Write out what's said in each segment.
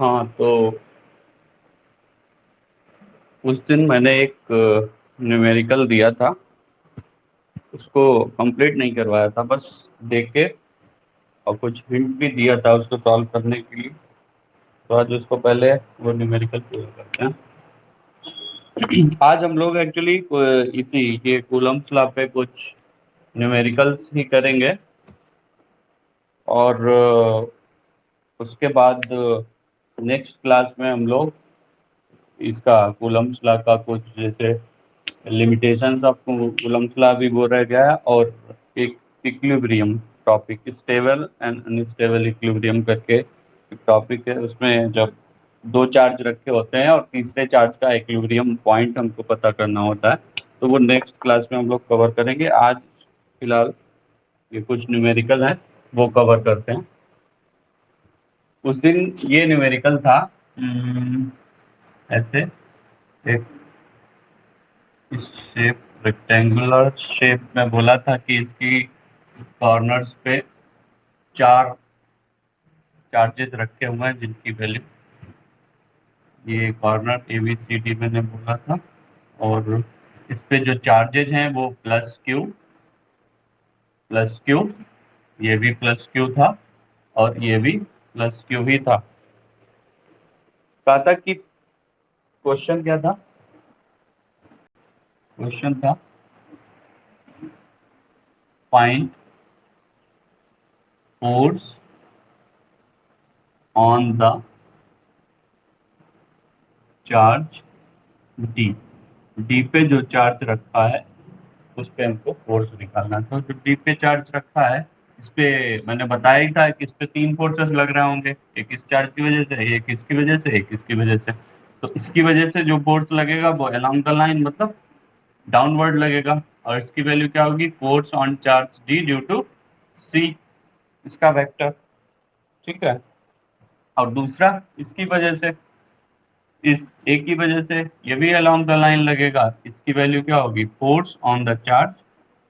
हाँ, तो उस दिन मैंने एक न्यूमेरिकल दिया था, उसको कंप्लीट नहीं करवाया था, बस देख के और कुछ हिंट भी दिया था उसको सॉल्व करने के लिए। तो आज उसको पहले वो न्यूमेरिकल पूरा करते हैं। आज हम लोग एक्चुअली इसी ये कूलम्ब्स लॉ पे कुछ न्यूमेरिकल्स ही करेंगे और उसके बाद नेक्स्ट क्लास में हम लोग इसका कूलम्ब्स लॉ का कुछ जैसे लिमिटेशंस ऑफ कूलम्ब्स लॉ भी वो रह गया है, और एक equilibrium topic, stable and unstable equilibrium करके एक टॉपिक है। उसमें जब दो चार्ज रखे होते हैं और तीसरे चार्ज का इक्विलिब्रियम पॉइंट हमको पता करना होता है, तो वो नेक्स्ट क्लास में हम लोग कवर करेंगे। आज फिलहाल ये कुछ न्यूमेरिकल है वो कवर करते हैं। उस दिन ये न्यूमेरिकल था ऐसे एक इस शेप रेक्टेंगुलर शेप में बोला था कि इसकी कॉर्नर्स पे चार चार्जेस रखे हुए हैं जिनकी वैल्यू, ये corner A B C D मैंने बोला था, और इस पे जो चार्जेस हैं वो प्लस क्यू, ये भी प्लस क्यू था और ये भी प्लस क्यू ही था। कहा था कि क्वेश्चन क्या था? क्वेश्चन था find force on the charge D. D पे जो चार्ज रखा है उस पे हमको फोर्स निकालना था। जो डी पे चार्ज रखा है इस पे मैंने बताया ही था कि इस पे तीन फोर्सेस लग रहे होंगे, एक इस चार्ज की वजह से, एक इसकी वजह से, एक इसकी वजह से। तो इसकी वजह से जो फोर्स लगेगा वो अलोंग द लाइन मतलब डाउनवर्ड लगेगा, और इसकी वैल्यू क्या होगी? Force on charge D due to C, इसका वेक्टर। ठीक है। और दूसरा इसकी वजह से, इस ए की वजह से ये भी अलोंग द लाइन लगेगा, इसकी वैल्यू क्या होगी? Force on the charge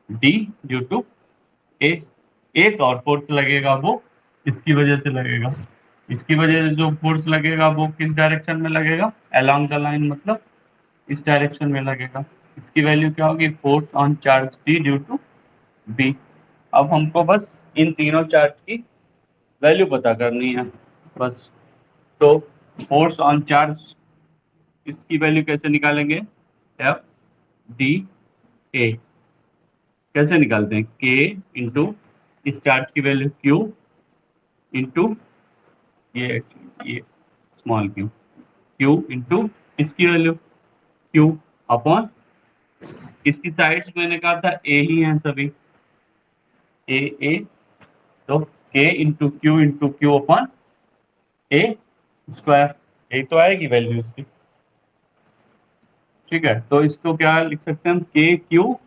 D due to A. एक और फोर्स लगेगा वो इसकी वजह से लगेगा, इसकी वजह से जो फोर्स लगेगा वो किस डायरेक्शन में लगेगा? अलोंग द लाइन मतलब इस डायरेक्शन में लगेगा। इसकी वैल्यू क्या होगी? Force on charge D due to B. अब हमको बस इन तीनों चार्ज की वैल्यू पता करनी है बस। तो फोर्स ऑन चार्ज, इसकी वैल्यू कैसे निकालेंगे? एफ डी ए। कैसे निकालते हैं? के इंटू इस चार्ज की वैल्यू क्यू इंटू ये स्मॉल क्यू, क्यू इंटू इसकी वैल्यू क्यू अपॉन इसकी साइड्स मैंने कहा था ए ही हैं सभी, ए ए, तो के into q upon A square, यही तो आएगी वैल्यू इसकी। ठीक है, तो इसको क्या लिख सकते हैं हम? K Q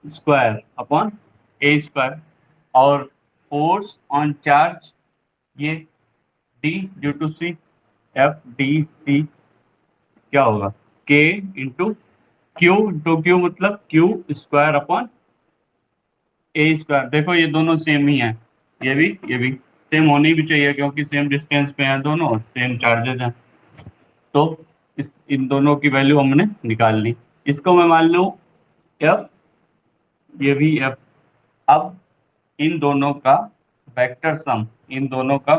square upon A square. और फोर्स ऑन चार्ज ये D due to C, F D C क्या होगा? के इंटू क्यू मतलब Q square upon A square. देखो ये दोनों सेम ही हैं, ये भी सेम होनी भी चाहिए क्योंकि सेम डिस्टेंस पे हैं दोनों, सेम चार्जेस हैं। तो इन दोनों की वैल्यू हमने निकाल ली। इसको मैं मान लूँ एफ, ये भी एफ। अब इन दोनों का वेक्टर सम, इन दोनों का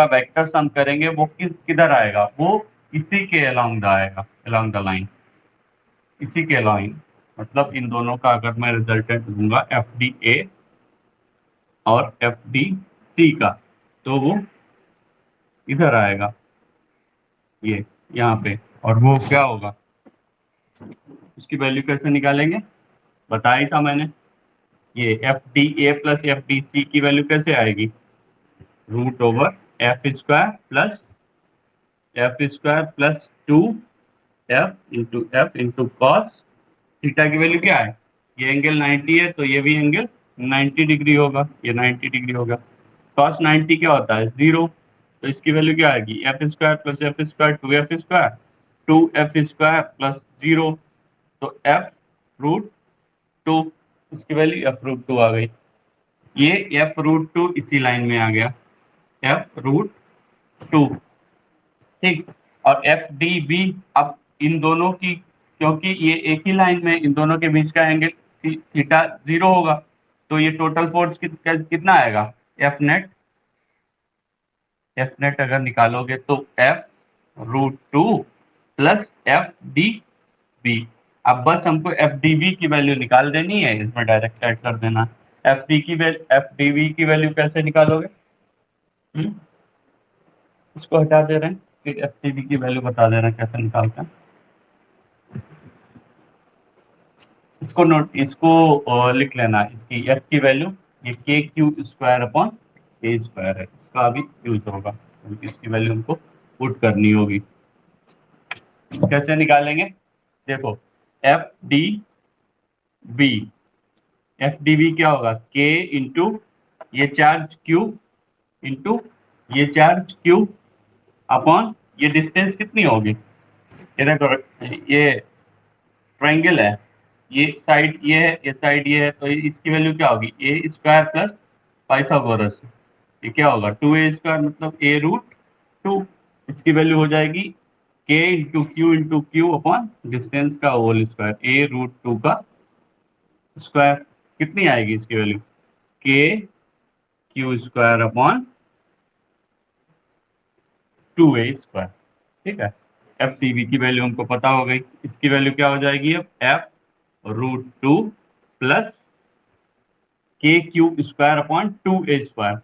वेक्टर सम करेंगे, वो किधर आएगा? वो इसी के अलोंग द आएगा, अलोंग द लाइन, इसी के अलोंग। मतलब इन दोनों का अगर मैं रिजल्टेंट दूंगा एफ डी ए और एफ डी सी का, तो वो इधर आएगा, ये यहाँ पे। और वो क्या होगा? उसकी वैल्यू कैसे निकालेंगे? बताया ही था मैंने। ये F D A plus F D C की वैल्यू कैसे आएगी? Root over F square plus 2 F cos theta की वैल्यू क्या है? ये एंगल 90 है तो ये भी एंगल 90 डिग्री होगा, ये 90 डिग्री होगा। कॉस 90 क्या होता है? 0। तो इसकी वैल्यू क्या आएगी? एफ स्क्वायर 2 एफ प्लस 0, तो एफ√2, इसकी वैल्यू एफ√2 आ गई। ये एफ√2 इसी लाइन में आ गया, f√2, ठीक। और एफ डी बी, अब इन दोनों की, क्योंकि ये एक ही लाइन में, इन दोनों के बीच का एंगल थीटा 0 होगा, तो ये टोटल फोर्स कितना आएगा, एफ नेट अगर निकालोगे तो f√2 प्लस FDB। अब बस हमको FDB की वैल्यू निकाल देनी है, इसमें डायरेक्ट ऐड कर देना। FDB की वैल्यू कैसे निकालोगे, इसको हटा दे रहे हैं, फिर FDB की वैल्यू बता दे रहे हैं कैसे निकालते हैं। इसको लिख लेना, इसकी f की वैल्यू ये KQ² है, इसका अभी यूज होगा, क्योंकि इसकी वैल्यू हमको पुट करनी होगी। कैसे निकालेंगे, देखो एफ डी बी क्या होगा, K इंटू ये चार्ज Q इंटू ये चार्ज Q अपॉन ये डिस्टेंस कितनी होगी, ये देखो ये ट्रायंगल है, ये साइड ये है, ये साइड ये है, तो इसकी वैल्यू क्या होगी, A² प्लस पाइथागोरस, ये क्या होगा 2A² मतलब A√2, इसकी वैल्यू हो जाएगी K into Q upon distance का होल स्क्वायर, A√2 का स्क्वायर, कितनी आएगी इसकी वैल्यू KQ² अपॉन 2A², ठीक है। FDB की वैल्यू हमको पता हो गई, इसकी वैल्यू क्या हो जाएगी अब f√2 plus KQ² upon 2A²,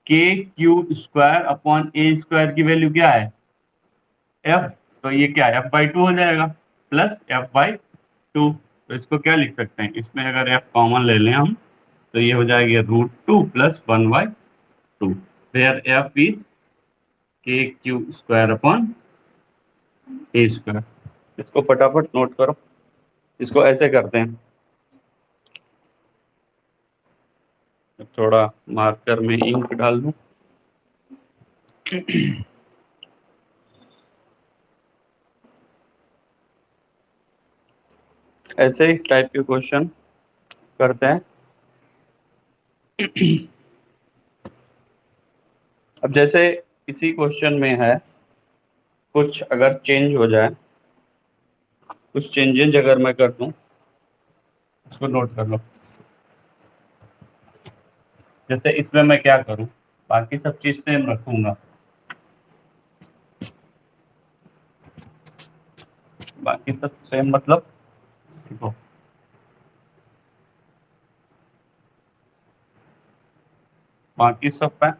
KQ² upon A² की वैल्यू क्या है f, तो ये क्या है f/2 हो जाएगा, प्लस f/2, तो इसको क्या लिख सकते हैं, इसमें अगर f कॉमन ले लें हम, तो ये हो जाएगी √2 plus 1/2, there f is KQ² upon A²। इसको फटाफट नोट करो, इसको ऐसे करते हैं, थोड़ा मार्कर में इंक डाल दूं। ऐसे इस टाइप के क्वेश्चन करते हैं। अब जैसे इसी क्वेश्चन में है, कुछ अगर चेंज हो जाए, कुछ चेंजेस अगर मैं कर दूं, इसको नोट कर लो। जैसे इसमें मैं क्या करूं, बाकी सब चीज सेम रखूंगा, बाकी सब सेम मतलब देखो, बाकी सब मैं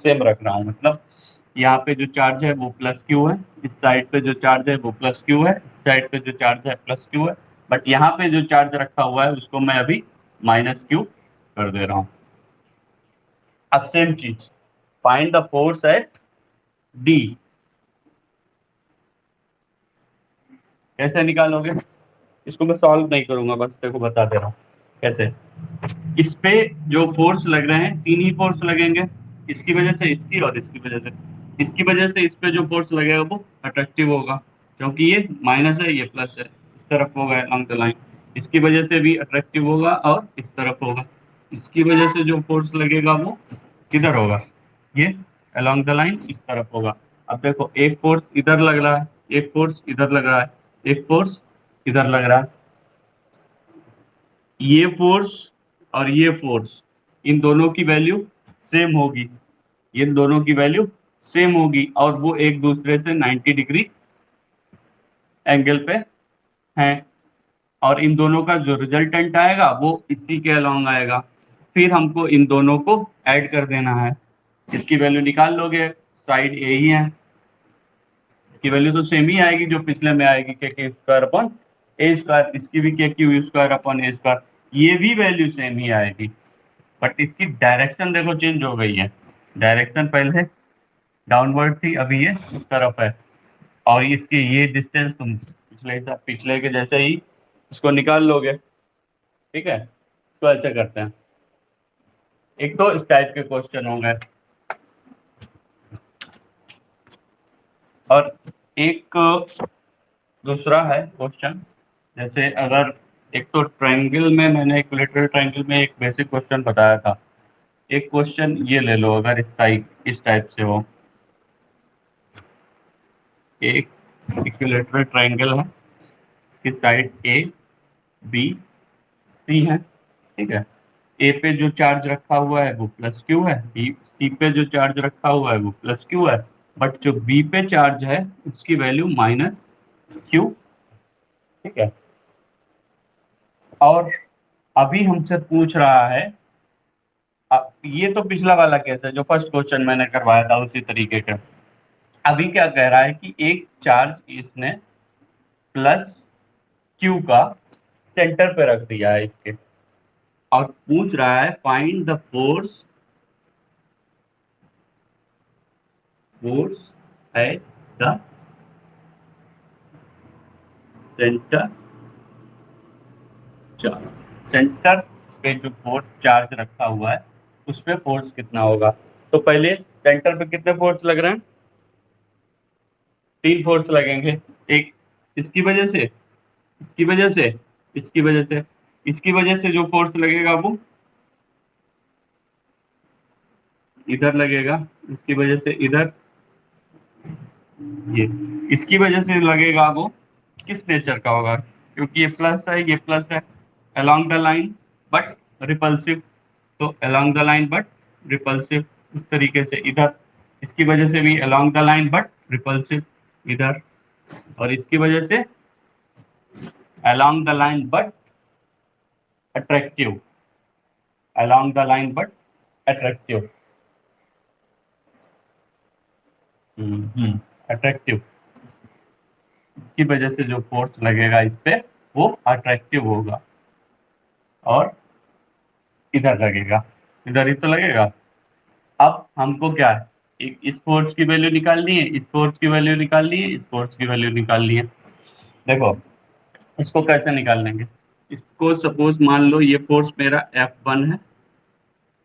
सेम रख रहा हूँ, मतलब यहाँ पे जो चार्ज है वो प्लस क्यू है, इस साइड पे जो चार्ज है वो प्लस क्यू है, इस साइड पे जो चार्ज है प्लस क्यू है, बट यहाँ पे जो चार्ज रखा हुआ है उसको मैं अभी माइनस क्यू कर दे रहा हूँ। अब सेम चीज, find the force at D, कैसे निकालोगे, इसको मैं सॉल्व नहीं करूंगा, बस देखो बता दे रहा हूँ कैसे। इस पे जो फोर्स लग रहे हैं, तीन ही फोर्स लगेंगे, इसकी वजह से इसकी और इसकी वजह से, इसकी वजह से इस पे जो फोर्स लगेगा वो अट्रैक्टिव होगा, क्योंकि ये माइनस है ये प्लस है, इस तरफ होगा अलॉन्ग द लाइन, इसकी वजह से भी अट्रैक्टिव होगा और इस तरफ होगा, इसकी वजह से जो फोर्स लगेगा वो किधर होगा, ये अलॉन्ग द लाइन इस तरफ होगा। अब देखो एक फोर्स इधर लग रहा है, एक फोर्स इधर लग रहा है, एक फोर्स इधर लग रहा है, ये फोर्स और ये फोर्स, इन दोनों की वैल्यू सेम होगी, इन दोनों की वैल्यू सेम होगी, और वो एक दूसरे से 90 डिग्री एंगल पे हैं, और इन दोनों का जो रिजल्टेंट आएगा वो इसी के अलोंग आएगा, फिर हमको इन दोनों को ऐड कर देना है, इसकी वैल्यू निकाल लोगे, साइड ए ही है, इसकी वैल्यू तो सेम ही आएगी जो पिछले में आएगी, KQ² अपॉन A², इसकी भी KQ² अपॉन A², ये भी वैल्यू सेम ही आएगी, बट इसकी डायरेक्शन देखो चेंज हो गई है, डायरेक्शन पहले डाउनवर्ड थी, अभी ये उस तरफ है, और इसकी ये डिस्टेंस तुम पिछले के जैसे ही इसको निकाल लोगे, ठीक है। इसको ऐसे करते हैं, एक तो इस टाइप के क्वेश्चन होंगे, और एक दूसरा है क्वेश्चन, जैसे अगर एक तो ट्रायंगल में, मैंने इक्विलेटरल ट्रायंगल में एक बेसिक क्वेश्चन बताया था, एक क्वेश्चन ये ले लो, अगर इस टाइप से हो, एक इक्विलेटरल ट्रायंगल है, इसकी साइड ए बी सी है, ठीक है। ए पे जो चार्ज रखा हुआ है वो प्लस क्यू है, बी सी पे जो चार्ज रखा हुआ है वो प्लस क्यू है, बट जो बी पे चार्ज है उसकी वैल्यू माइनस क्यू, ठीक है। और अभी हमसे पूछ रहा है, ये तो पिछला वाला केस है जो फर्स्ट क्वेश्चन मैंने करवाया था उसी तरीके का। अभी क्या कह रहा है कि एक चार्ज इसने प्लस क्यू का सेंटर पे रख दिया है इसके, और पूछ रहा है find the force at the centre charge. Centre पे जो फोर्स चार्ज रखा हुआ है उस पे फोर्स कितना होगा। तो पहले सेंटर पे कितने फोर्स लग रहे हैं, 3 फोर्स लगेंगे। एक इसकी वजह से, इसकी वजह से, इसकी वजह से, इसकी वजह से जो फोर्स लगेगा वो इधर लगेगा, इसकी वजह से इधर, ये इसकी वजह से लगेगा वो किस नेचर का होगा, क्योंकि ये प्लस है ये प्लस है, along the line but repulsive, तो along the line but repulsive. इस तरीके से इधर इसकी वजह से भी along the line but repulsive इधर, और इसकी वजह से along the line but attractive, along the line but attractive, attractive. इसकी वजह से जो फोर्स लगेगा इस पे वो अट्रैक्टिव होगा, और इधर लगेगा, इधर ही तो लगेगा। अब हमको क्या है, इस फोर्स की वैल्यू निकालनी है, इस फोर्स की वैल्यू निकालनी है, इस फोर्स की वैल्यू निकालनी है। देखो इसको कैसे निकाल लेंगे, इसको सपोज मान लो ये फोर्स मेरा F1 है,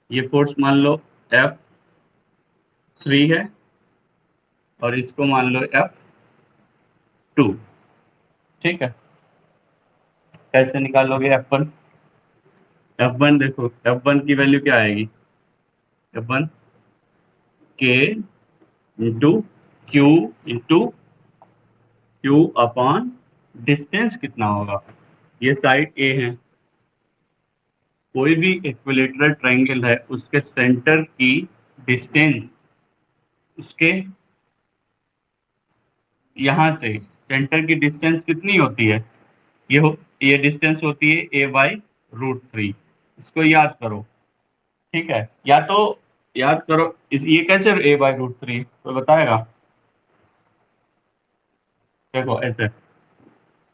ये फोर्स मान लो F3 है, और इसको मान लो F2, ठीक है। कैसे निकालोगे F1, F1 देखो F1 की वैल्यू क्या आएगी, F1 K into Q into q upon distance कितना होगा, ये साइड ए है, कोई भी इक्विलेटरल ट्रायंगल है उसके सेंटर की डिस्टेंस, उसके यहाँ से सेंटर की डिस्टेंस कितनी होती है, ये डिस्टेंस होती है a/√3। इसको याद करो, ठीक है। या तो याद करो ये कैसे a/√3 तो बताएगा। देखो ऐसे,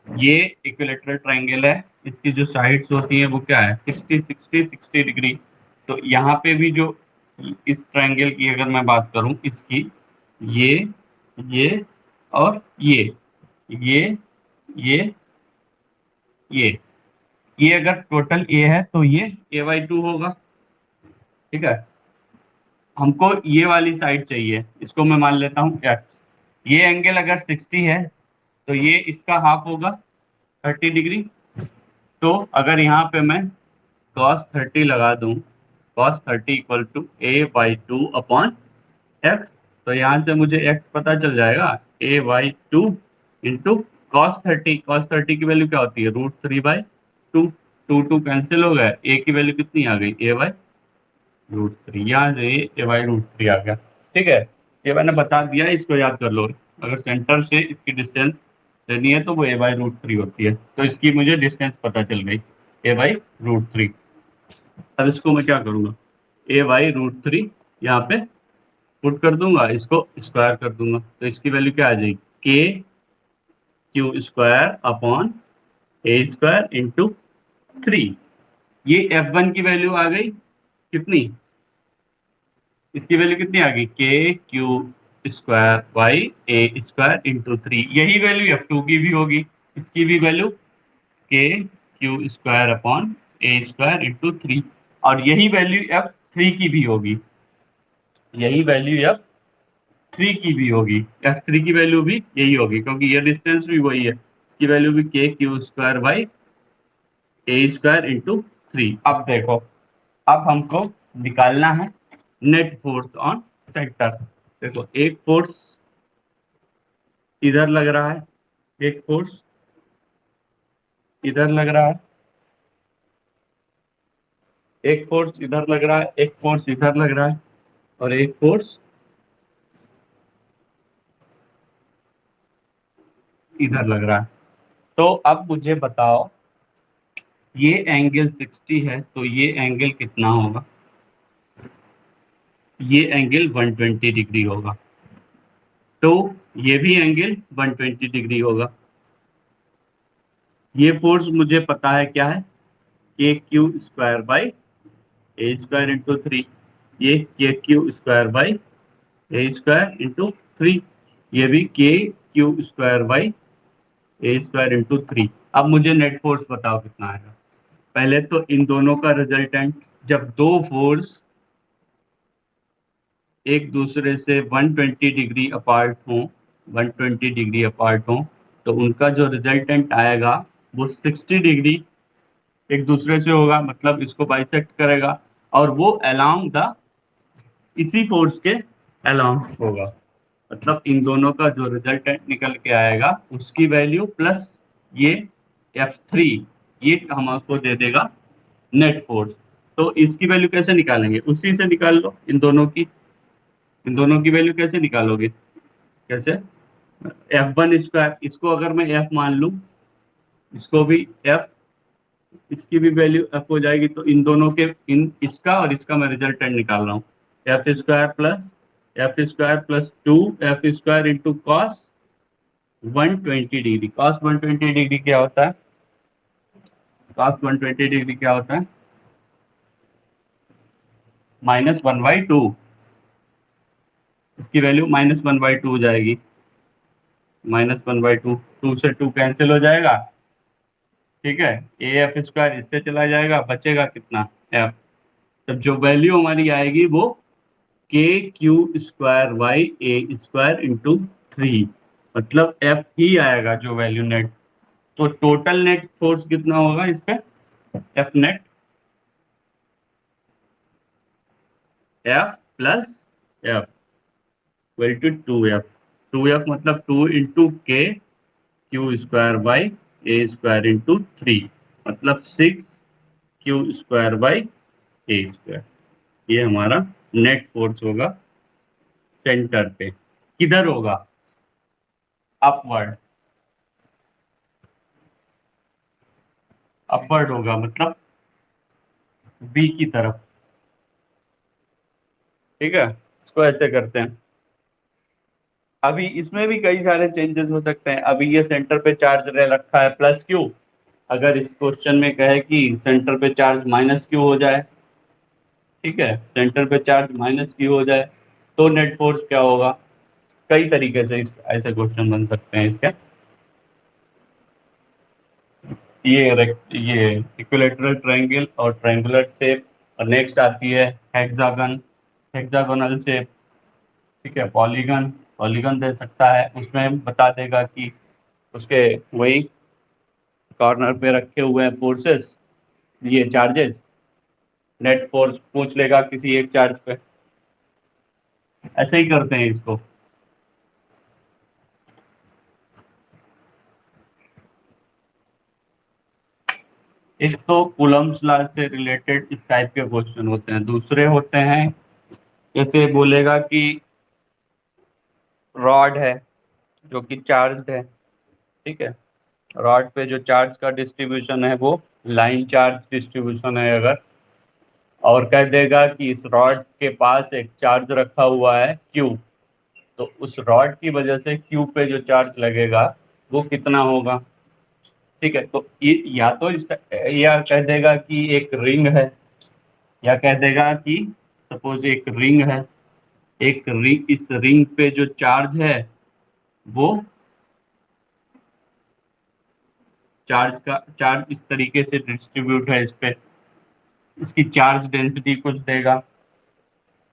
ये इक्विलेटरल ट्रायंगल है, इसकी जो साइड्स होती हैं वो क्या है 60 60 60 डिग्री। तो यहाँ पे भी जो इस ट्रायंगल की अगर मैं बात करूं इसकी, ये ये और ये ये ये ये अगर टोटल ए है तो ये a/2 होगा, ठीक है। हमको ये वाली साइड चाहिए, इसको मैं मान लेता हूँ x। ये एंगल अगर 60 है तो ये इसका हाफ होगा 30 डिग्री। तो अगर यहाँ पे मैं cos 30 लगा दूं, cos 30 equal to a/2 upon x, तो यहाँ से मुझे x पता चल जाएगा a/2 इंटू cos 30 की वैल्यू क्या होती है √3/2, 2 कैंसिल हो गया, a की वैल्यू कितनी आ गई a/√3, यहाँ से a/√3 आ गया, ठीक है। ये मैंने बता दिया, इसको याद कर लो। अगर सेंटर से इसकी डिस्टेंस लेनी है तो वो a/√3 होती है, तो इसकी मुझे डिस्टेंस पता चल गई a/√3। अब इसको मैं क्या करूँगा, a/√3 यहाँ पे पुट कर दूंगा, इसको स्क्वायर कर दूंगा, तो इसकी वैल्यू क्या आ जाएगी KQ² अपॉन a² इंटू 3। ये F1 की वैल्यू आ गई कितनी, इसकी वैल्यू कितनी आ गई KQ² इंटू 3। यही वैल्यू F2 की भी होगी, इसकी भी value KQ² upon a² into 3, और यही वैल्यू F3 की भी होगी, यही वैल्यू F3 की भी होगी, F3 की वैल्यू भी यही होगी, क्योंकि ये डिस्टेंस भी वही है, इसकी वैल्यू भी KQ² बाई a² इंटू 3। अब देखो, अब हमको निकालना है नेट फोर्स ऑन सेंटर। देखो एक फोर्स इधर लग रहा है, एक फोर्स इधर लग रहा है, एक फोर्स इधर लग रहा है, एक फोर्स इधर लग रहा है और एक फोर्स इधर लग रहा है। तो अब मुझे बताओ ये एंगल 60 है तो ये एंगल कितना होगा? ये एंगल 120 डिग्री होगा। तो ये भी एंगल 120 डिग्री होगा। ये फोर्स मुझे पता है क्या है, के Q square by A square into 3। ये के Q square by A square into 3। ये भी के Q square by A square into 3। अब मुझे नेट फोर्स बताओ कितना आएगा। पहले तो इन दोनों का रिजल्टेंट, जब दो फोर्स एक दूसरे से 120 डिग्री अपार्ट हो, 120 डिग्री अपार्ट हो, तो उनका जो रिजल्टेंट आएगा वो 60 डिग्री एक दूसरे से होगा, मतलब इसको बाइसेक्ट करेगा और वो अलोंग द इसी फोर्स के अलोंग होगा। मतलब इन दोनों का जो रिजल्टेंट निकल के आएगा उसकी वैल्यू प्लस ये F3, ये हमको दे देगा नेट फोर्स। तो इसकी वैल्यू कैसे निकालेंगे? उसी से निकाल लो। इन दोनों की वैल्यू कैसे निकालोगे? कैसे? F1 स्क्वायर, इसको अगर मैं F मान लूं, इसको भी F, इसकी भी वैल्यू F हो जाएगी। तो इन दोनों के, इन इसका और इसका मैं रिजल्टेंट निकाल रहा हूँ। F² plus 2 F² into cos 120 degree. Cos 120 degree क्या होता है? कॉस 120 डिग्री क्या होता है? -1/2। इसकी वैल्यू -1/2 हो जाएगी। -1/2, 2 से 2 कैंसिल हो जाएगा। ठीक है, AF² इससे चला जाएगा, बचेगा कितना? F। तब जो वैल्यू हमारी आएगी वो K Q square by A square into 3, मतलब F ही आएगा जो वैल्यू नेट। तो टोटल नेट फोर्स कितना होगा इस पे? F net, F plus F equal to 2F। 2F मतलब 2 into K Q square by A square into 3, मतलब 6 Q square by A square. ये हमारा नेट फोर्स होगा सेंटर पे। किधर होगा? अपवर्ड। अपवर्ड होगा मतलब बी की तरफ। ठीक है, इसको ऐसे करते हैं। अभी इसमें भी कई सारे चेंजेस हो सकते हैं। अभी ये सेंटर पे चार्ज रह रखा है +Q। अगर इस क्वेश्चन में कहे कि सेंटर पे चार्ज -Q हो जाए, ठीक है, सेंटर पे चार्ज -Q हो जाए, तो नेट फोर्स क्या होगा? कई तरीके से ऐसे क्वेश्चन बन सकते हैं इसके। ये इक्विलेटरल ट्रायंगल और ट्रायंगुलर शेप, और नेक्स्ट आती है हेक्सागन, हेक्सागोनल शेप। ठीक है, पॉलीगन, पॉलीगन दे सकता है, उसमें बता देगा कि उसके वही कॉर्नर पे रखे हुए हैं फोर्सेस, ये चार्जेस। नेट फोर्स पूछ लेगा किसी एक चार्ज पे। ऐसे ही करते हैं इसको। एक तो कूलम्ब्स लॉ से रिलेटेड इस टाइप के क्वेश्चन होते हैं। दूसरे होते हैं, जैसे बोलेगा कि रॉड है जो कि चार्ज है, ठीक है, रॉड पे जो चार्ज का डिस्ट्रीब्यूशन है वो लाइन चार्ज डिस्ट्रीब्यूशन है अगर, और कह देगा कि इस रॉड के पास एक चार्ज रखा हुआ है Q, तो उस रॉड की वजह से Q पे जो चार्ज लगेगा वो कितना होगा? ठीक है, तो ये या तो या कह देगा कि एक रिंग है, या कह देगा कि सपोज एक रिंग है, एक रिंग, इस रिंग पे जो चार्ज है वो चार्ज इस तरीके से डिस्ट्रीब्यूट है इस पे, इसकी चार्ज डेंसिटी कुछ देगा।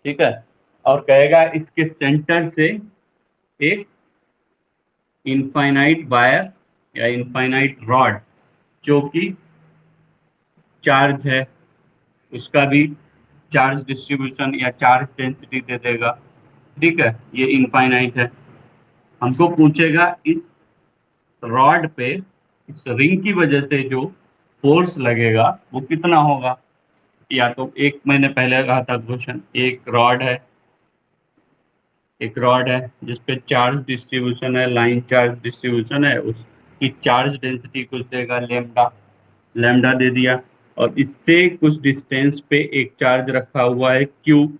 ठीक है, और कहेगा इसके सेंटर से एक इनफाइनाइट वायर या इनफाइनाइट रॉड जो कि चार्ज है, उसका भी चार्ज डिस्ट्रीब्यूशन या चार्ज डेंसिटी दे देगा। ठीक है, ये इनफाइनाइट है। हमको पूछेगा इस रॉड पे, इस रिंग की वजह से जो फोर्स लगेगा वो कितना होगा। या तो एक मैंने पहले कहा था क्वेश्चन, एक रॉड है जिसपे चार्ज डिस्ट्रीब्यूशन है, लाइन चार्ज डिस्ट्रीब्यूशन है, उसकी चार्ज डेंसिटी कुछ देगा लेमडा, लेमडा दे दिया। और इससे कुछ डिस्टेंस पे एक चार्ज रखा हुआ है क्यू,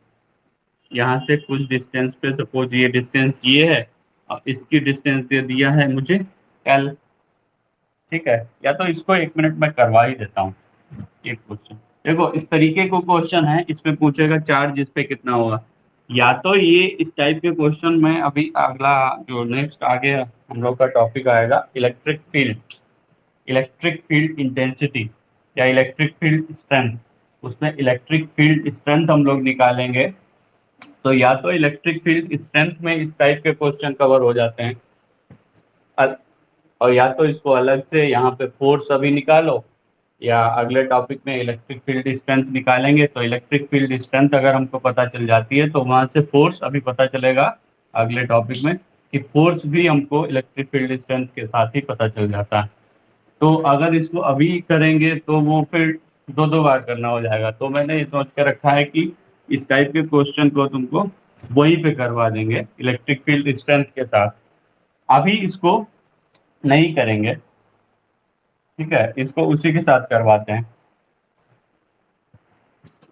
यहाँ से कुछ डिस्टेंस पे, सपोज ये डिस्टेंस ये है और इसकी डिस्टेंस दे दिया है मुझे एल। ठीक है, या तो इसको 1 मिनट में करवा ही देता हूँ। एक क्वेश्चन देखो, इस तरीके को क्वेश्चन है, इसमें पूछेगा चार्ज इस पे कितना होगा। या तो ये इस टाइप के क्वेश्चन में, अभी अगला जो नेक्स्ट आगे हम लोग का टॉपिक आएगा इलेक्ट्रिक फील्ड इंटेंसिटी या इलेक्ट्रिक फील्ड स्ट्रेंथ। उसमें इलेक्ट्रिक फील्ड स्ट्रेंथ हम लोग निकालेंगे। तो या तो इलेक्ट्रिक फील्ड स्ट्रेंथ में इस टाइप के क्वेश्चन कवर हो जाते हैं, और या तो इसको अलग से यहाँ पे फोर्स अभी निकालो, या अगले टॉपिक में इलेक्ट्रिक फील्ड स्ट्रेंथ निकालेंगे। तो इलेक्ट्रिक फील्ड स्ट्रेंथ अगर हमको पता चल जाती है तो वहां से फोर्स अभी पता चलेगा अगले टॉपिक में, कि फोर्स भी हमको इलेक्ट्रिक फील्ड स्ट्रेंथ के साथ ही पता चल जाता है। तो अगर इसको अभी करेंगे तो वो फिर दो दो बार करना हो जाएगा। तो मैंने ये सोच के रखा है कि इस टाइप के क्वेश्चन को तुमको वहीं पे करवा देंगे इलेक्ट्रिक फील्ड स्ट्रेंथ के साथ। अभी इसको नहीं करेंगे, ठीक है, इसको उसी के साथ करवाते हैं।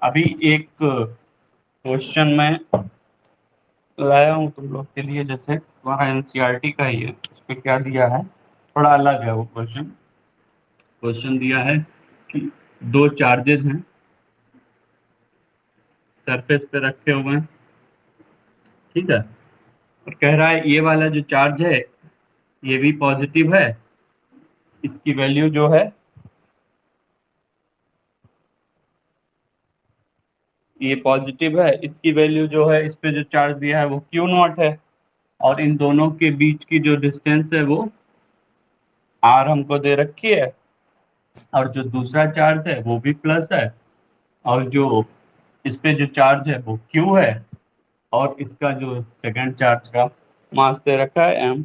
अभी एक क्वेश्चन मैं लाया हूँ तुम लोग के लिए, जैसे तुम्हारा एनसीईआरटी का ही है, उस पर क्या दिया है थोड़ा अलग है वो क्वेश्चन। क्वेश्चन दिया है कि दो चार्जेस हैं, सरफेस पे रखे हुए हैं, ठीक है, और कह रहा है ये वाला जो चार्ज है ये भी पॉजिटिव है, इसकी वैल्यू जो है, ये पॉजिटिव है, इसकी वैल्यू जो है, इस पे जो चार्ज दिया है वो क्यू नॉट है, और इन दोनों के बीच की जो डिस्टेंस है वो आर हमको दे रखी है, और जो दूसरा चार्ज है वो भी प्लस है, और जो इस पे जो चार्ज है वो क्यू है, और इसका जो सेकंड चार्ज का मास दे रखा है एम।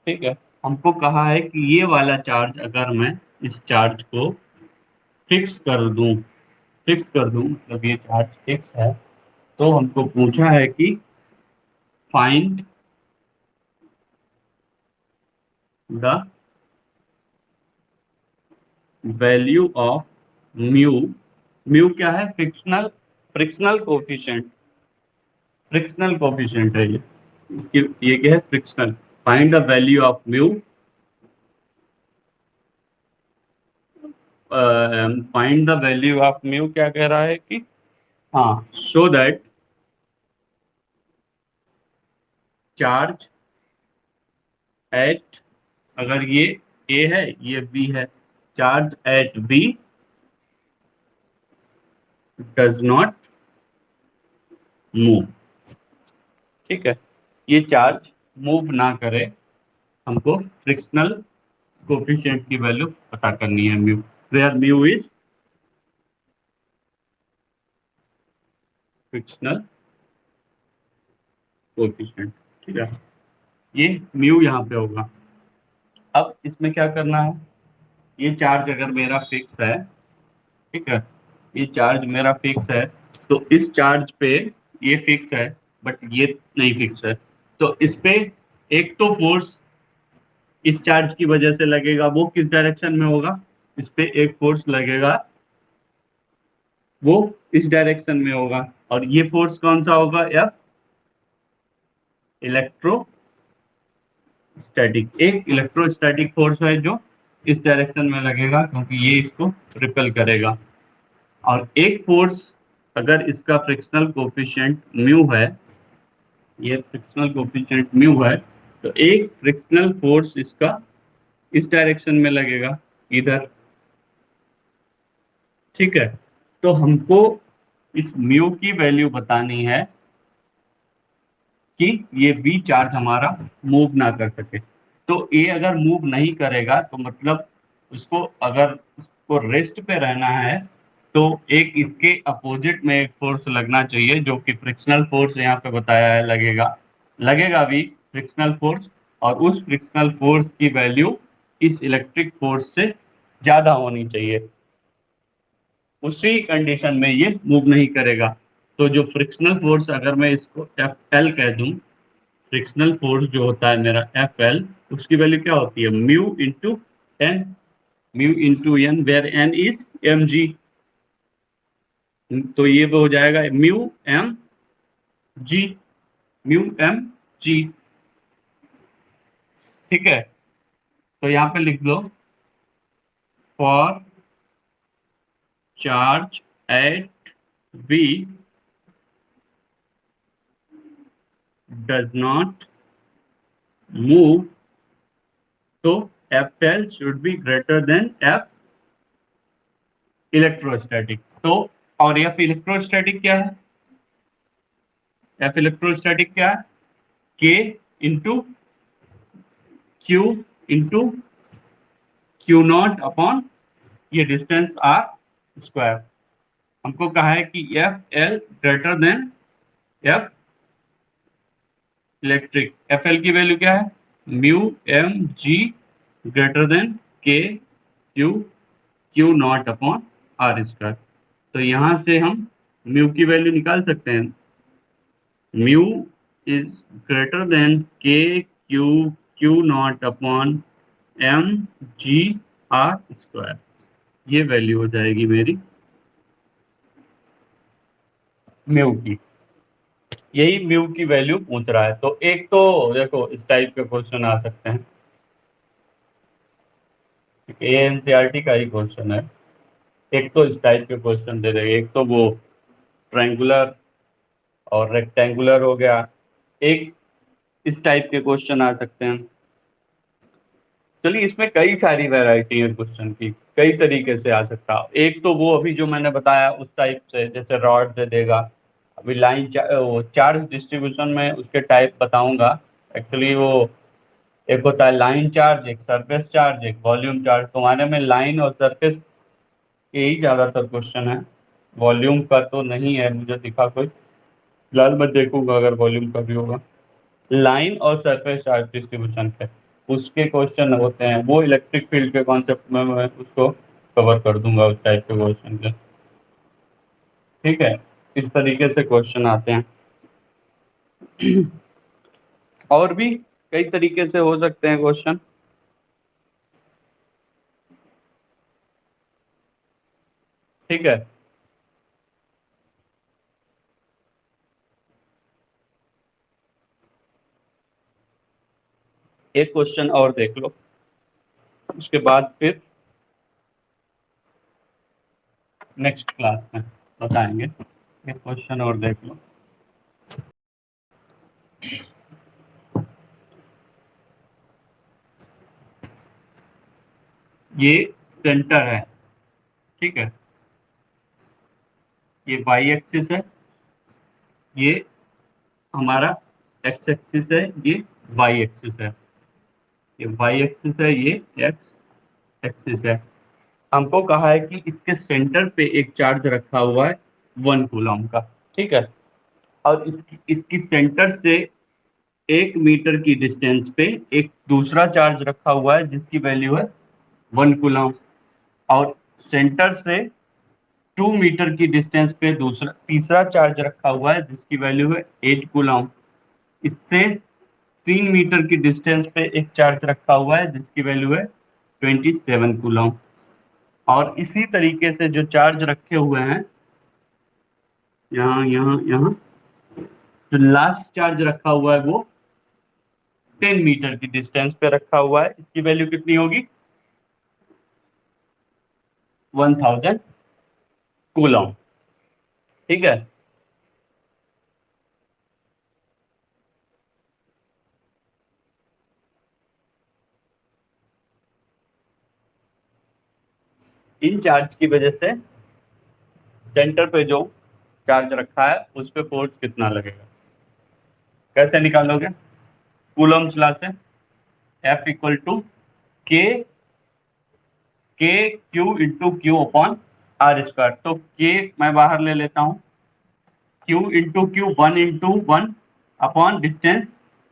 ठीक है, हमको कहा है कि ये वाला चार्ज अगर मैं इस चार्ज को फिक्स कर दूं मतलब ये चार्ज फिक्स है, तो हमको पूछा है कि find the value of mu. Mu क्या है? फ्रिक्शनल कोफिशिएंट, फ्रिक्शनल कोफिशिएंट है ये, इसकी ये क्या है? Frictional. Find the value of mu, find the value of mu क्या कह रहा है कि, हाँ, शो दैट चार्ज एट, अगर ये ए है ये बी है, charge at B does not move. ठीक है, ये चार्ज मूव ना करे, हमको फ्रिक्शनल कोफिशिएंट की वैल्यू पता करनी है mu, where mu is frictional coefficient. ठीक है, ये म्यू यहाँ पे होगा। अब इसमें क्या करना है, ये चार्ज अगर मेरा फिक्स है, ठीक है, ये चार्ज मेरा फिक्स है, तो इस चार्ज पे ये फिक्स है बट ये नहीं फिक्स है, तो इस पे एक तो फोर्स इस चार्ज की वजह से लगेगा, वो किस डायरेक्शन में होगा, इस पे एक फोर्स लगेगा वो इस डायरेक्शन में होगा, और ये फोर्स कौन सा होगा? एफ, एक इलेक्ट्रोस्टैटिक फोर्स है जो इस डायरेक्शन में लगेगा क्योंकि ये इसको रिपेल करेगा। और एक फोर्स, अगर इसका फ्रिक्शनल कोफिशिएंट म्यू है, ये फ्रिक्शनल कोफिशिएंट म्यू है, तो एक फ्रिक्शनल फोर्स इसका इस डायरेक्शन में लगेगा, इधर। ठीक है, तो हमको इस म्यू की वैल्यू बतानी है कि ये बी चार्ज हमारा मूव ना कर सके। तो ए अगर मूव नहीं करेगा तो मतलब उसको, अगर उसको रेस्ट पे रहना है, तो एक इसके अपोजिट में एक फोर्स लगना चाहिए जो कि फ्रिक्शनल फोर्स यहाँ पे बताया है लगेगा, लगेगा भी फ्रिक्शनल फोर्स, और उस फ्रिक्शनल फोर्स की वैल्यू इस इलेक्ट्रिक फोर्स से ज्यादा होनी चाहिए, उसी कंडीशन में ये मूव नहीं करेगा। तो जो फ्रिक्शनल फोर्स, अगर मैं इसको एफ एल कह दूं, फ्रिक्शनल फोर्स जो होता है मेरा एफ एल, उसकी वैल्यू क्या होती है, mu into N, mu into N, where N is M G. तो ये वो हो जाएगा mu M G, mu M G. ठीक है, तो यहाँ पे लिख लो, for charge at B does not move, तो F L should be greater than F electrostatic. तो और एफ इलेक्ट्रोस्टैटिक क्या है, एफ इलेक्ट्रोस्टैटिक क्या है, K into Q into Q not upon ये डिस्टेंस आर स्क्वायर। हमको कहा है कि F L greater than F electric, F L की वैल्यू क्या है, mu M G greater than के Q Q not upon are square. तो यहां से हम म्यू की वैल्यू निकाल सकते हैं, म्यू इज ग्रेटर देन के Q Q not upon m g r square, ये वैल्यू हो जाएगी मेरी म्यू की, यही म्यू की वैल्यू पूछ रहा है। तो एक तो देखो इस टाइप के क्वेश्चन आ सकते हैं, एनसीईआरटी का ही क्वेश्चन है, एक तो इस टाइप के क्वेश्चन दे देंगे, एक तो वो ट्रायंगुलर और रेक्टेंगुलर हो गया, एक इस टाइप के क्वेश्चन आ सकते हैं। चलिए, इसमें कई सारी वैरायटी है क्वेश्चन की, कई तरीके से आ सकता है। एक तो वो अभी जो मैंने बताया उस टाइप से, जैसे रॉड दे देगा, अभी वो चार्ज डिस्ट्रीब्यूशन में उसके टाइप बताऊंगा। एक्चुअली वो एक होता है लाइन चार्ज, एक सरफेस चार्ज, एक वॉल्यूम चार्ज। तुम्हारे में लाइन और सरफेस के ही ज्यादातर क्वेश्चन है, वॉल्यूम का तो नहीं है मुझे दिखा कोई, फिलहाल मैं देखूंगा अगर वॉल्यूम का भी होगा। लाइन और सरफेस चार्ज डिस्ट्रीब्यूशन पे उसके क्वेश्चन होते हैं, वो इलेक्ट्रिक फील्ड के कॉन्सेप्ट में मैं उसको कवर कर दूंगा उस टाइप के क्वेश्चन के। ठीक है, इस तरीके से क्वेश्चन आते हैं। और भी कई तरीके से हो सकते हैं क्वेश्चन। ठीक है, एक क्वेश्चन और देख लो, उसके बाद फिर नेक्स्ट क्लास में बताएंगे। एक क्वेश्चन और देख लो, ये सेंटर है, ठीक है, ये वाई एक्सिस है, ये हमारा एक्स एक्सिस है, ये वाई एक्सिस है, ये वाई एक्सिस है, ये एक्स एक्सिस है। हमको कहा है कि इसके सेंटर पे एक चार्ज रखा हुआ है 1 कूलम का, ठीक है, और इसकी इसकी सेंटर से 1 मीटर की डिस्टेंस पे एक दूसरा चार्ज रखा हुआ है जिसकी वैल्यू है 1 कूलम, और सेंटर से 2 मीटर की डिस्टेंस पे दूसरा तीसरा चार्ज रखा हुआ है जिसकी वैल्यू है 8 कूलम। इससे 3 मीटर की डिस्टेंस पे एक चार्ज रखा हुआ है जिसकी वैल्यू है 27 कूलम। और इसी तरीके से जो चार्ज रखे हुए हैं यहाँ यहाँ यहाँ, जो लास्ट चार्ज रखा हुआ है वो 10 मीटर की डिस्टेंस पे रखा हुआ है, इसकी वैल्यू कितनी होगी, 1000 कूलम। ठीक है, इन चार्ज की वजह से सेंटर पे जो चार्ज रखा है उस पे फोर्स कितना लगेगा, कैसे निकालोगे, कूलम्स लॉ से, F equal to k k q into q upon are square, तो के मैं बाहर ले लेता हूँ, q into q 1 upon distance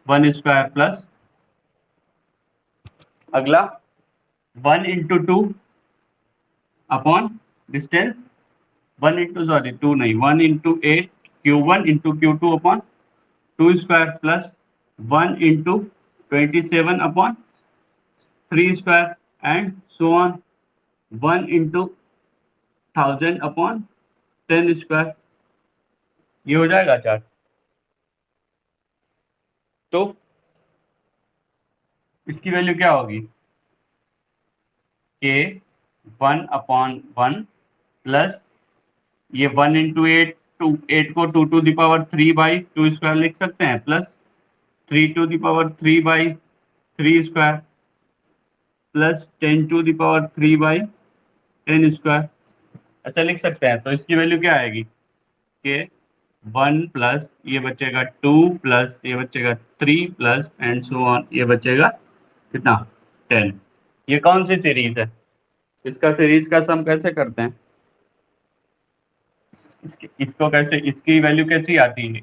1 square plus अगला 1 into 2 upon distance 1 into sorry 2 नहीं 1 into 8 Q1 into Q2 upon 2 square plus 1 into 27 upon 3 square and so on 1 into 1000 upon 10 square. ये हो जाएगा चार्ट। तो इसकी वैल्यू क्या होगी, के 1/1 प्लस ये 1 इंटू 8, 8 को 2 टू द पावर 3/2 स्क्वायर लिख सकते हैं, plus 3 to the power 3/3 square plus 10 to the power 3/10 square, ऐसा लिख सकते हैं। तो इसकी वैल्यू क्या आएगी, के 1 प्लस ये बचेगा 2 प्लस ये बचेगा 3 प्लस एंड सो ऑन ये बचेगा कितना 10। ये कौन सी सीरीज है, इसका सीरीज का सम कैसे करते हैं, इसको कैसे, इसकी वैल्यू कैसी आती है,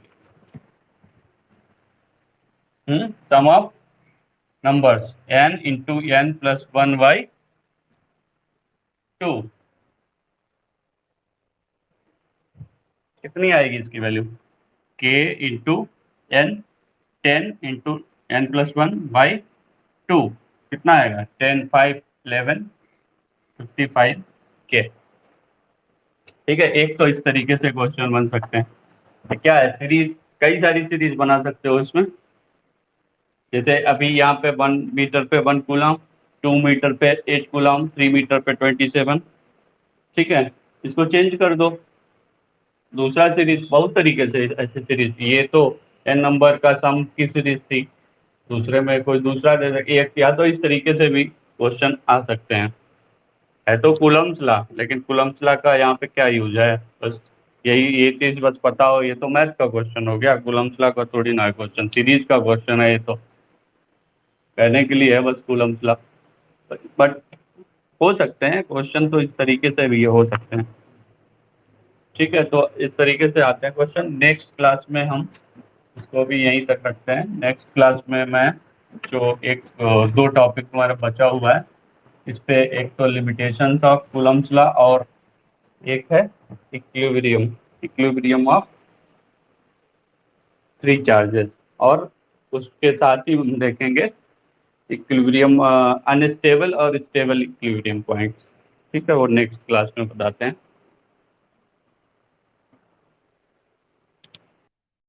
sum of numbers n into n plus 1/2, कितनी आएगी इसकी value, k into n 10 into n plus 1/2 कितना आएगा 10 5 11 55 के। ठीक है, एक तो इस तरीके से क्वेश्चन बन सकते हैं। तो क्या है, सीरीज कई सारी सीरीज बना सकते हो इसमें, जैसे अभी यहाँ पे 1 मीटर पे 1 कूलम, 2 मीटर पे 8 कूलम, 3 मीटर पे 27। ठीक है, इसको चेंज कर दो, दूसरा सीरीज, बहुत तरीके से ऐसे सीरीज, ये तो n नंबर का सम की सीरीज थी, दूसरे में कोई दूसरा दे सके एक, या तो इस तरीके से भी क्वेश्चन आ सकते हैं। है तो कूलम्स लॉ, लेकिन कूलम्स लॉ का यहाँ पे क्या यूज है, बस यही ये चीज बस पता हो, ये तो मैथ का क्वेश्चन हो गया, कूलम्स लॉ का थोड़ी ना क्वेश्चन, सीरीज का क्वेश्चन है ये तो, कहने के लिए है बस कूलम्स लॉ। बट हो सकते हैं क्वेश्चन तो इस तरीके से भी हो सकते हैं। ठीक है, तो इस तरीके से आते हैं क्वेश्चन। नेक्स्ट क्लास में हम इसको भी यहीं तक रखते हैं। नेक्स्ट क्लास में मैं जो एक दो टॉपिक हमारा बचा हुआ है इस पे, एक तो लिमिटेशंस ऑफ कूलम्स लॉ और एक है इक्विलिब्रियम, इक्विलिब्रियम ऑफ 3 चार्जेस, और उसके साथ ही हम देखेंगे इक्विलिब्रियम अनस्टेबल और स्टेबल इक्विलिब्रियम पॉइंट्स। ठीक है, वो नेक्स्ट क्लास में बताते हैं।